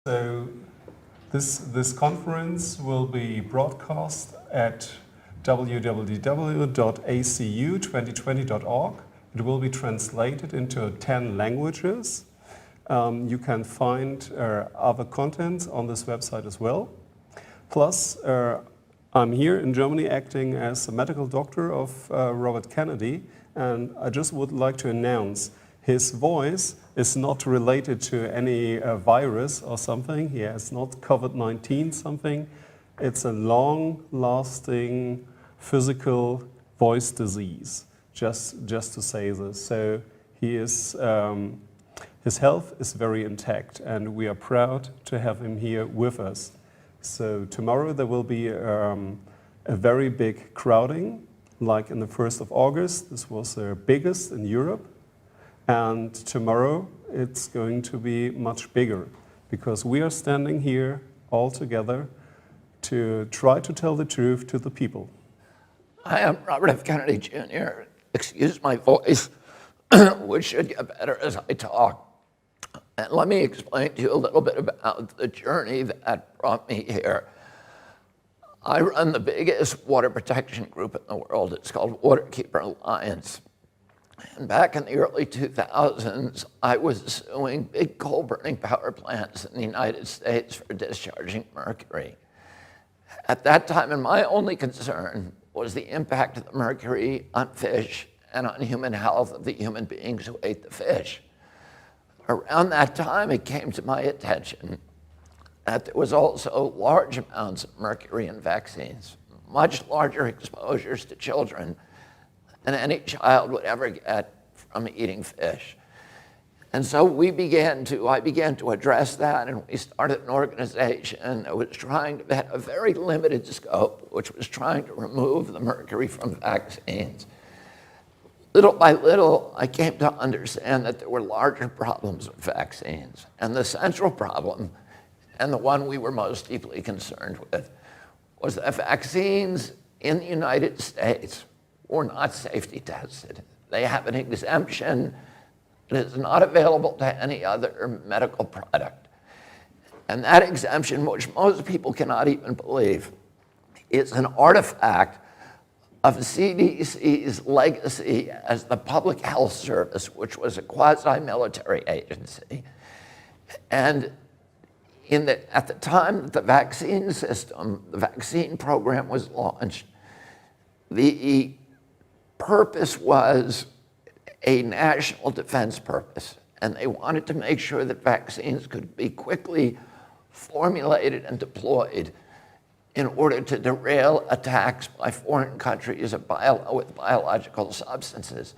So this conference will be broadcast at www.acu2020.org. It will be translated into 10 languages. You can find other contents on this website as well. Plus, I'm here in Germany acting as a medical doctor of Robert Kennedy, and I just would like to announce his voice is not related to any virus or something. He has not COVID-19 something. It's a long-lasting physical voice disease, just to say this. So he is, his health is very intact, and we are proud to have him here with us. So tomorrow there will be a very big crowding, like in the 1st of August. This was the biggest in Europe. And tomorrow it's going to be much bigger, because we are standing here all together to try to tell the truth to the people. I am Robert F. Kennedy, Jr. Excuse my voice, which should get better as I talk. And let me explain to you a little bit about the journey that brought me here. I run the biggest water protection group in the world. It's called Waterkeeper Alliance. And back in the early 2000s, I was suing big coal-burning power plants in the United States for discharging mercury. At that time, and my only concern was the impact of the mercury on fish and on human health of the human beings who ate the fish. Around that time, it came to my attention that there was also large amounts of mercury in vaccines, much larger exposures to children than any child would ever get from eating fish. And so I began to address that, and we started an organization that was trying to have a very limited scope, which was trying to remove the mercury from vaccines. Little by little, I came to understand that there were larger problems with vaccines. And the central problem, and the one we were most deeply concerned with, was that vaccines in the United States were not safety tested. They have an exemption that is not available to any other medical product. And that exemption, which most people cannot even believe, is an artifact of CDC's legacy as the Public Health Service, which was a quasi-military agency. And at the time that the vaccine system, the vaccine program was launched, the purpose was a national defense purpose, and they wanted to make sure that vaccines could be quickly formulated and deployed in order to derail attacks by foreign countries with biological substances.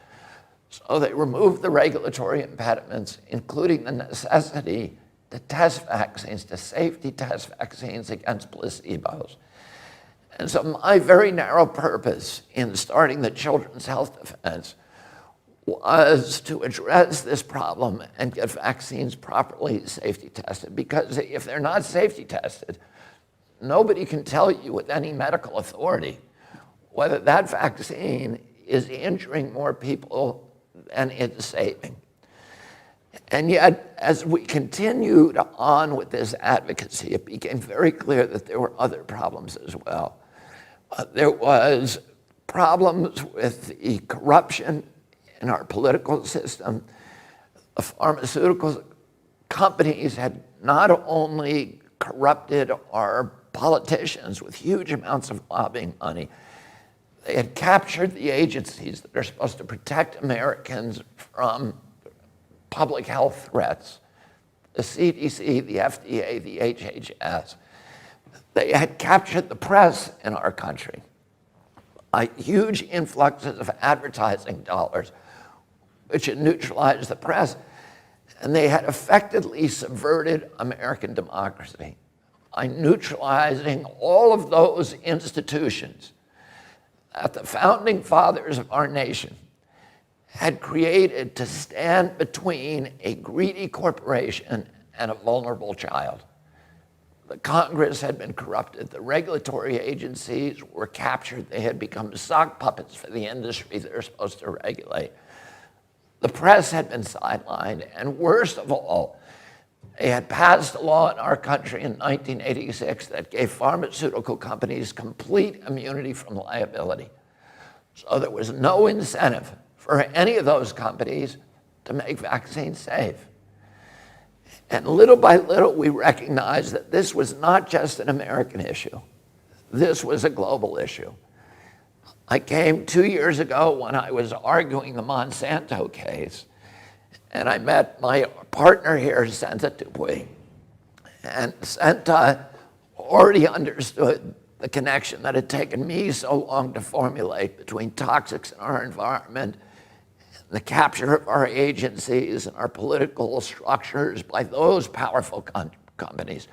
So they removed the regulatory impediments, including the necessity to test vaccines, to safety test vaccines against placebos. And so my very narrow purpose in starting the Children's Health Defense was to address this problem and get vaccines properly safety tested. Because if they're not safety tested, nobody can tell you with any medical authority whether that vaccine is injuring more people than it's saving. And yet, as we continued on with this advocacy, it became very clear that there were other problems as well. There was problems with the corruption in our political system. The pharmaceutical companies had not only corrupted our politicians with huge amounts of lobbying money, they had captured the agencies that are supposed to protect Americans from public health threats, the CDC, the FDA, the HHS. They had captured the press in our country by huge influxes of advertising dollars, which had neutralized the press. And they had effectively subverted American democracy by neutralizing all of those institutions that the founding fathers of our nation had created to stand between a greedy corporation and a vulnerable child. The Congress had been corrupted. The regulatory agencies were captured. They had become sock puppets for the industry they're supposed to regulate. The press had been sidelined, and worst of all, They had passed a law in our country in 1986 that gave pharmaceutical companies complete immunity from liability. So there was no incentive for any of those companies to make vaccines safe. And little by little, we recognized that this was not just an American issue. This was a global issue. I came 2 years ago when I was arguing the Monsanto case, and I met my partner here, Senta Dupuy. And Senta already understood the connection that had taken me so long to formulate between toxics in our environment, the capture of our agencies and our political structures by those powerful companies.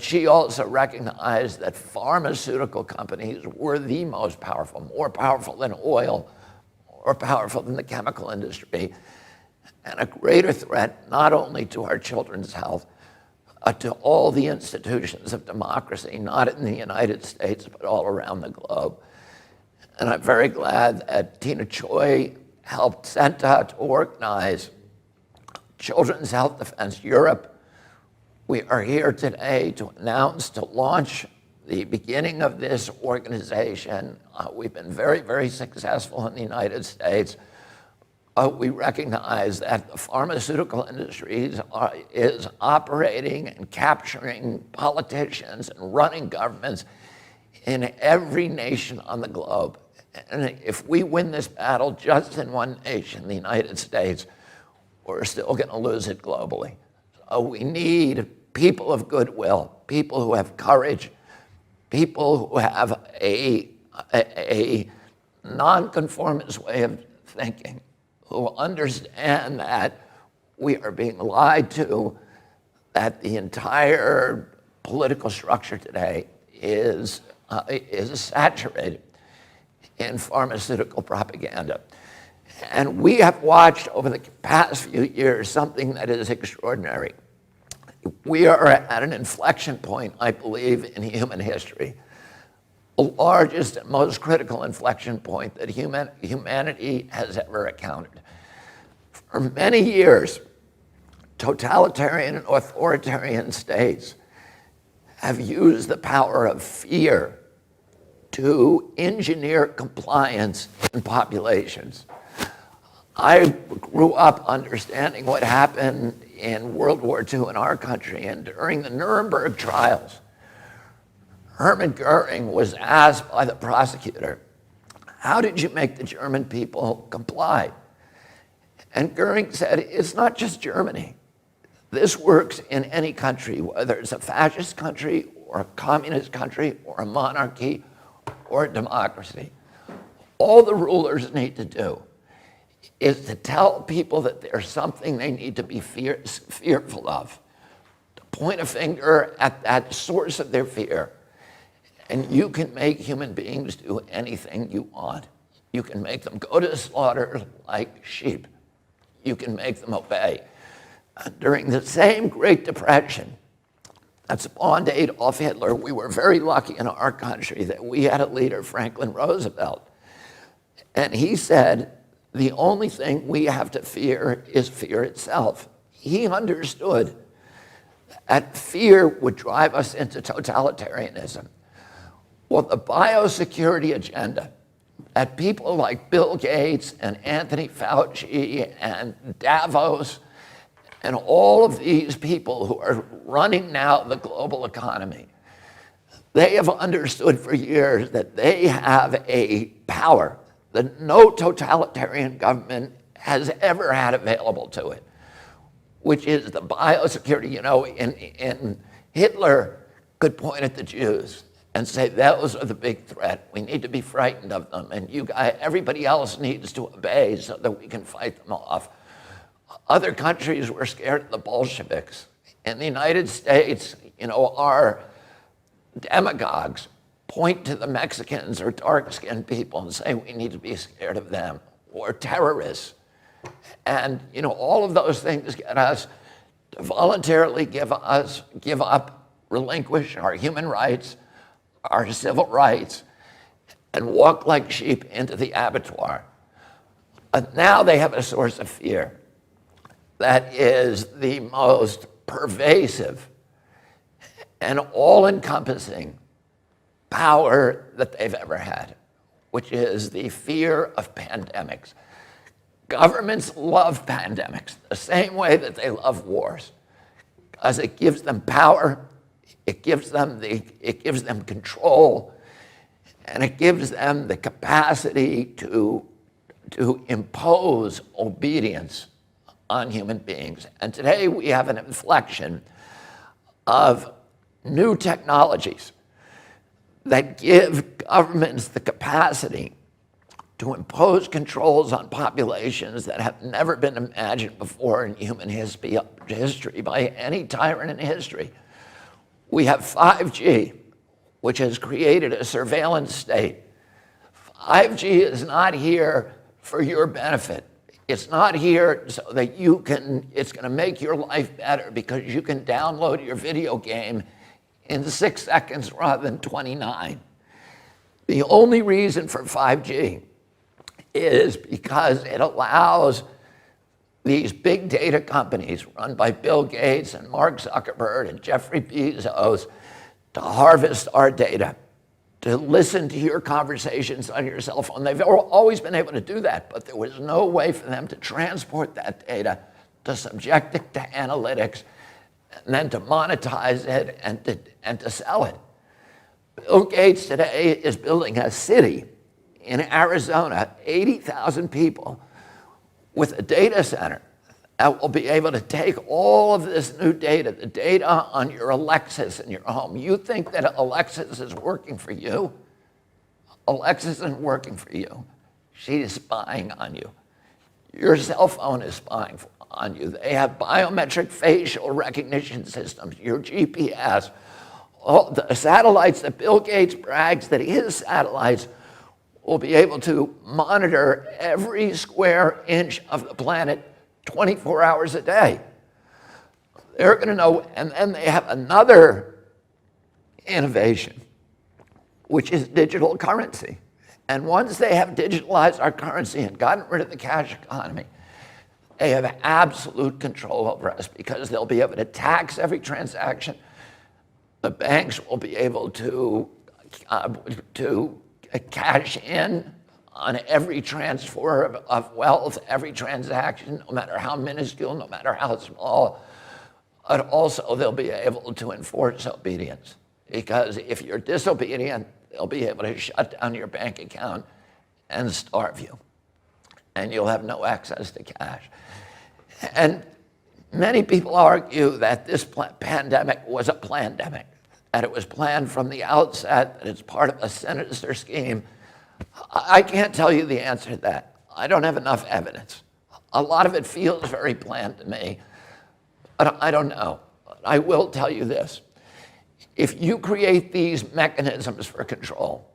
She also recognized that pharmaceutical companies were the most powerful, more powerful than oil, more powerful than the chemical industry, and a greater threat not only to our children's health, to all the institutions of democracy, not in the United States, but all around the globe. And I'm very glad that Tina Choi helped Senta to organize Children's Health Defense Europe. We are here today to announce, to launch the beginning of this organization. We've been very, very successful in the United States. We recognize that the pharmaceutical industry is operating and capturing politicians and running governments in every nation on the globe. And if we win this battle just in one nation, the United States, we're still going to lose it globally. So we need people of goodwill, people who have courage, people who have a nonconformist way of thinking, who understand that we are being lied to, that the entire political structure today is saturated in pharmaceutical propaganda. And we have watched over the past few years something that is extraordinary. We are at an inflection point, I believe, in human history. The largest and most critical inflection point that humanity has ever encountered. For many years, totalitarian and authoritarian states have used the power of fear to engineer compliance in populations. I grew up understanding what happened in World War II in our country, and during the Nuremberg trials, Hermann Goering was asked by the prosecutor, how did you make the German people comply? And Goering said, it's not just Germany. This works in any country, whether it's a fascist country or a communist country or a monarchy or a democracy. All the rulers need to do is to tell people that there's something they need to be fearful of, to point a finger at that source of their fear. And you can make human beings do anything you want. You can make them go to slaughter like sheep. You can make them obey. During the same Great Depression that spawned Adolf Hitler, we were very lucky in our country that we had a leader, Franklin Roosevelt. And he said, the only thing we have to fear is fear itself. He understood that fear would drive us into totalitarianism. Well, the biosecurity agenda that people like Bill Gates and Anthony Fauci and Davos and all of these people who are running now the global economy, they have understood for years that they have a power that no totalitarian government has ever had available to it, which is the biosecurity. You know, in Hitler could point at the Jews and say, those are the big threat. We need to be frightened of them. And you guys, everybody else needs to obey so that we can fight them off. Other countries were scared of the Bolsheviks. In the United States, you know, our demagogues point to the Mexicans or dark-skinned people and say we need to be scared of them, or terrorists. And, you know, all of those things get us to voluntarily give up, relinquish our human rights, our civil rights, and walk like sheep into the abattoir. But now they have a source of fear that is the most pervasive and all-encompassing power that they've ever had, which is the fear of pandemics. Governments love pandemics the same way that they love wars, because it gives them power, it gives them control, and it gives them the capacity to impose obedience on human beings. And today we have an inflection of new technologies that give governments the capacity to impose controls on populations that have never been imagined before in human history by any tyrant in history. We have 5G, which has created a surveillance state. 5G is not here for your benefit. It's not here so that it's going to make your life better because you can download your video game in 6 seconds rather than 29. The only reason for 5G is because it allows these big data companies run by Bill Gates and Mark Zuckerberg and Jeffrey Bezos to harvest our data, to listen to your conversations on your cell phone. They've always been able to do that, but there was no way for them to transport that data, to subject it to analytics, and then to monetize it and to sell it. Bill Gates today is building a city in Arizona, 80,000 people, with a data center that will be able to take all of this new data, the data on your Alexis in your home. You think that Alexis is working for you? Alexis isn't working for you. She's spying on you. Your cell phone is spying on you. They have biometric facial recognition systems, your GPS, all the satellites that Bill Gates brags that his satellites will be able to monitor every square inch of the planet 24 hours a day. They're going to know, and then they have another innovation, which is digital currency. And once they have digitalized our currency and gotten rid of the cash economy, they have absolute control over us because they'll be able to tax every transaction. The banks will be able to cash in on every transfer of wealth, every transaction, no matter how minuscule, no matter how small. But also they'll be able to enforce obedience, because if you're disobedient, they'll be able to shut down your bank account and starve you, and you'll have no access to cash. And many people argue that this pandemic was a plandemic, that it was planned from the outset, that it's part of a sinister scheme. I can't tell you the answer to that. I don't have enough evidence. A lot of it feels very planned to me, but I don't know. I will tell you this. If you create these mechanisms for control,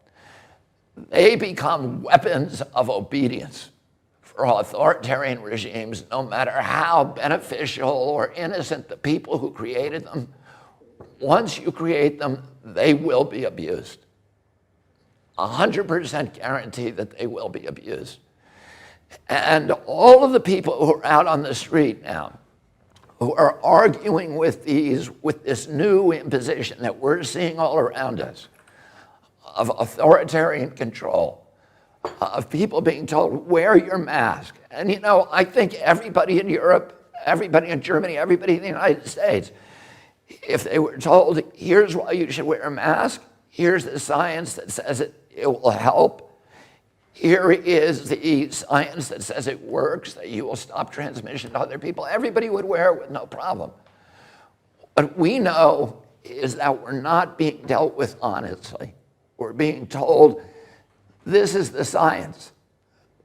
they become weapons of obedience for authoritarian regimes, no matter how beneficial or innocent the people who created them. Once you create them, they will be abused. 100% guarantee that they will be abused. And all of the people who are out on the street now, who are arguing with this new imposition that we're seeing all around us, of authoritarian control, of people being told, wear your mask. And you know, I think everybody in Europe, everybody in Germany, everybody in the United States, if they were told, here's why you should wear a mask, here's the science that says it will help, here is the science that says it works, that you will stop transmission to other people, everybody would wear it with no problem. What we know is that we're not being dealt with honestly. We're being told, this is the science.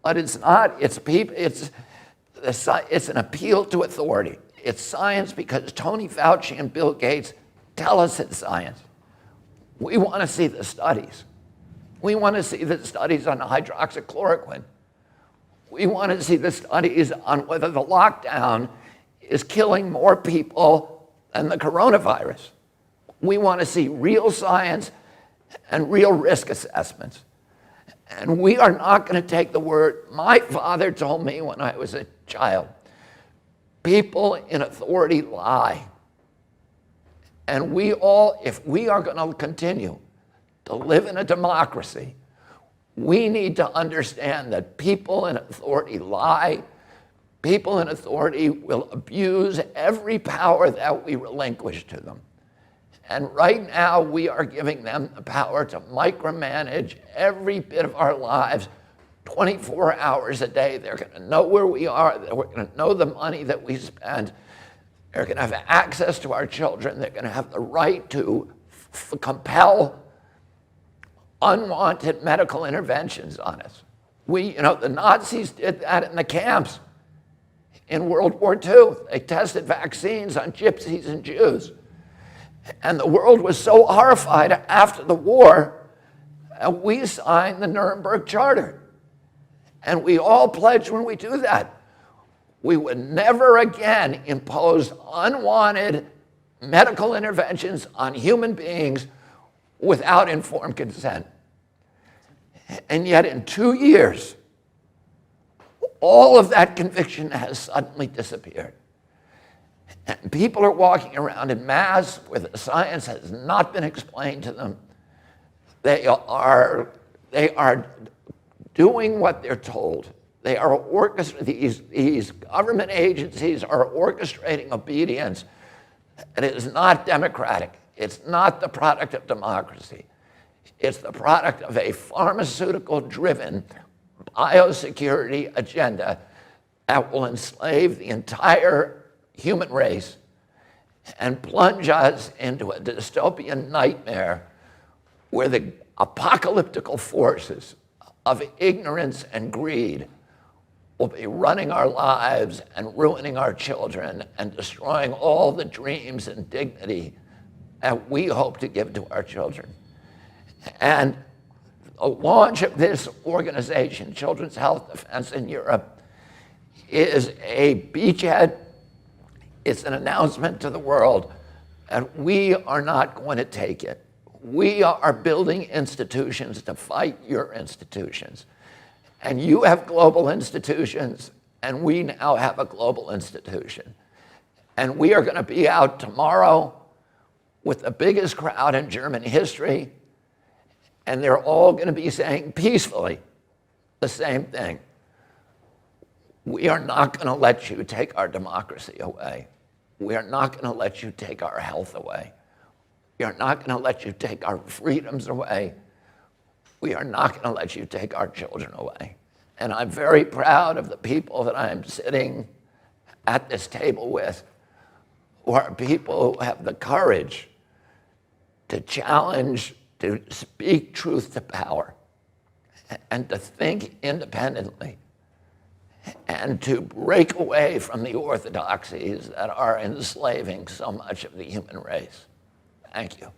But it's not, it's an appeal to authority. It's science because Tony Fauci and Bill Gates tell us it's science. We want to see the studies. We want to see the studies on hydroxychloroquine. We want to see the studies on whether the lockdown is killing more people than the coronavirus. We want to see real science and real risk assessments. And we are not going to take the word. My father told me when I was a child, people in authority lie. And we all, if we are going to continue to live in a democracy, we need to understand that people in authority lie. People in authority will abuse every power that we relinquish to them. And right now, we are giving them the power to micromanage every bit of our lives 24 hours a day. They're going to know where we are. They're going to know the money that we spend. They're going to have access to our children. They're going to have the right to compel unwanted medical interventions on us. The Nazis did that in the camps in World War II. They tested vaccines on gypsies and Jews. And the world was so horrified after the war, we signed the Nuremberg Charter. And we all pledged when we do that, we would never again impose unwanted medical interventions on human beings without informed consent. And yet in 2 years, all of that conviction has suddenly disappeared. And people are walking around in mass where the science has not been explained to them. They are doing what they're told. They are these government agencies are orchestrating obedience. And it is not democratic. It's not the product of democracy. It's the product of a pharmaceutical-driven biosecurity agenda that will enslave the entire human race and plunge us into a dystopian nightmare where the apocalyptical forces of ignorance and greed will be running our lives and ruining our children and destroying all the dreams and dignity that we hope to give to our children. And the launch of this organization, Children's Health Defense in Europe, is a beachhead. It's an announcement to the world, and we are not going to take it. We are building institutions to fight your institutions. And you have global institutions, and we now have a global institution. And we are going to be out tomorrow with the biggest crowd in German history, and they're all going to be saying peacefully the same thing. We are not going to let you take our democracy away. We are not going to let you take our health away. We are not going to let you take our freedoms away. We are not going to let you take our children away. And I'm very proud of the people that I'm sitting at this table with, who are people who have the courage to challenge, to speak truth to power, and to think independently, and to break away from the orthodoxies that are enslaving so much of the human race. Thank you.